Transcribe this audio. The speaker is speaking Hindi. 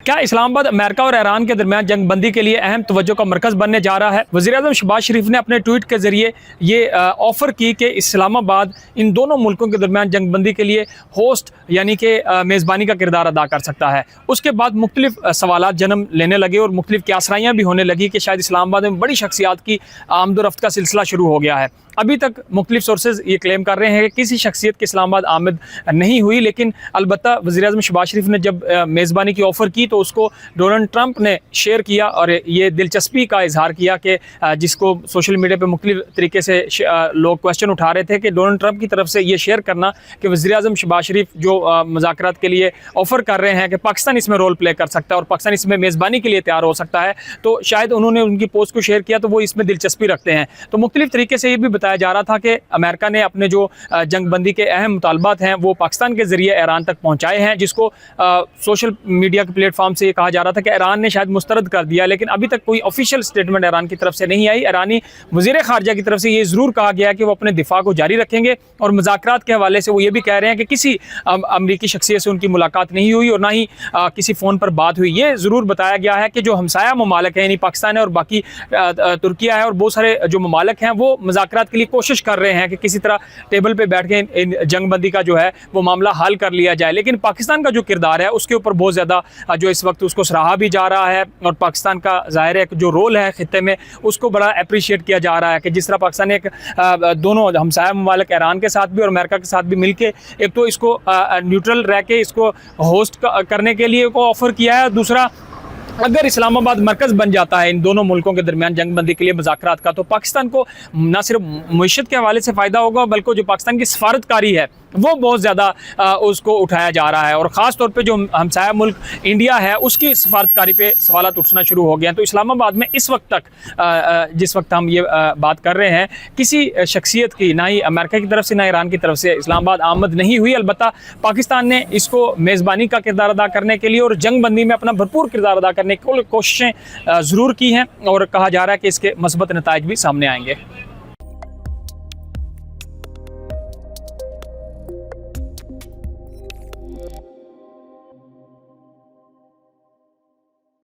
क्या इस्लामाबाद अमेरिका और ईरान के दरमियान जंगबंदी के लिए अहम तवज्जो का मरकज़ बनने जा रहा है? वज़ीर-ए-आज़म शहबाज शरीफ ने अपने ट्वीट के ज़रिए ये ऑफ़र की कि इस्लामाबाद इन दोनों मुल्कों के दरमियान जंगबंदी के लिए होस्ट यानी कि मेज़बानी का किरदार अदा कर सकता है। उसके बाद मुख्तलिफ सवालात जन्म लेने लगे और मुख्तलिफ क्यासराइयाँ भी होने लगी कि शायद इस्लामाबाद में बड़ी शख्सियात की आमद-ओ-रफ़्त का सिलसिला शुरू हो गया है। अभी तक मुख्तलिफ सोर्सेज ये क्लेम कर रहे हैं कि किसी शख्सियत की इस्लामाबाद आमद नहीं हुई, लेकिन अलबत्ता वज़ीर-ए-आज़म शहबाज शरीफ ने जब मेज़बानी की ऑफ़र की तो उसको डोनाल्ड ट्रंप ने शेयर किया और ये दिलचस्पी का इजहार किया कि जिसको सोशल मीडिया पे मुख्तलिफ तरीके से लोग क्वेश्चन उठा रहे थे कि डोनाल्ड ट्रंप की तरफ से ये शेयर करना कि वज़ीर-ए-आज़म शहबाज शरीफ जो मुज़ाकरात के लिए ऑफ़र कर रहे हैं कि पाकिस्तान इसमें रोल प्ले कर सकता है और पाकिस्तान इसमें मेज़बानी के लिए तैयार हो सकता है, तो शायद उन्होंने उनकी पोस्ट को शेयर किया तो वो इसमें दिलचस्पी रखते हैं। तो मुख्तलिफ तरीके से ये भी बताया जा रहा था कि अमेरिका ने अपने जो जंगबंदी के अहम मुतालबात हैं वो पाकिस्तान के ज़रिए ईरान तक पहुँचाए हैं, जिसको सोशल मीडिया के प्लेटफॉर्म से ये कहा जा रहा था कि ईरान ने शायद मुस्तरद कर दिया, लेकिन अभी तक कोई ऑफिशियल स्टेटमेंट ईरान की तरफ से नहीं आई। ईरानी वज़ीर ख़ारजा की तरफ से ये ज़रूर कहा गया कि वो अपने दिफा को जारी रखेंगे और मुज़ाकरात के हवाले से वो ये भी कह रहे हैं कि किसी अमरीकी शख्सियत से उनकी मुलाकात नहीं हुई और ना ही किसी फ़ोन पर बात हुई। ये ज़रूर बताया गया है कि जो हमसाया ममालिक हैं यानी पाकिस्तान है और बाकी तुर्किया है और बहुत सारे जो ममालिक हैं वो मुज़ाकरात के लिए कोशिश कर रहे हैं कि किसी तरह टेबल पे बैठ के इन जंगबंदी का जो है वो मामला हल कर लिया जाए। लेकिन पाकिस्तान का जो किरदार है उसके ऊपर बहुत ज़्यादा जो इस वक्त उसको सराहा भी जा रहा है और पाकिस्तान का ज़ाहिर है जो रोल है खित्ते में उसको बड़ा अप्रिशिएट किया जा रहा है कि जिस तरह पाकिस्तान ने एक दोनों हमसाया ममालिक ईरान के साथ भी और अमेरिका के साथ भी मिलके एक तो इसको न्यूट्रल रह के इसको होस्ट करने के लिए को ऑफ़र किया है, दूसरा अगर इस्लामाबाद मरकज़ बन जाता है इन दोनों मुल्कों के दरमियान जंगबंदी के लिए मुज़ाकरात का, तो पाकिस्तान को न सिर्फ मईशत के हवाले से फ़ायदा होगा बल्कि जो पाकिस्तान की सफारतकारी है वो बहुत ज़्यादा उसको उठाया जा रहा है और ख़ास तौर पे जो हमसाया मुल्क इंडिया है उसकी सफारतकारी पे सवालात उठना शुरू हो गए हैं। तो इस्लामाबाद में इस वक्त तक जिस वक्त हम ये बात कर रहे हैं किसी शख्सियत की ना ही अमेरिका की तरफ से ना ईरान की तरफ से इस्लामाबाद आमद नहीं हुई। अलबत्ता पाकिस्तान ने इसको मेज़बानी का किरदार अदा करने के लिए और जंगबंदी में अपना भरपूर किरदार अदा करने की कोशिशें ज़रूर की हैं और कहा जा रहा है कि इसके मस्बत नताइज भी सामने आएंगे।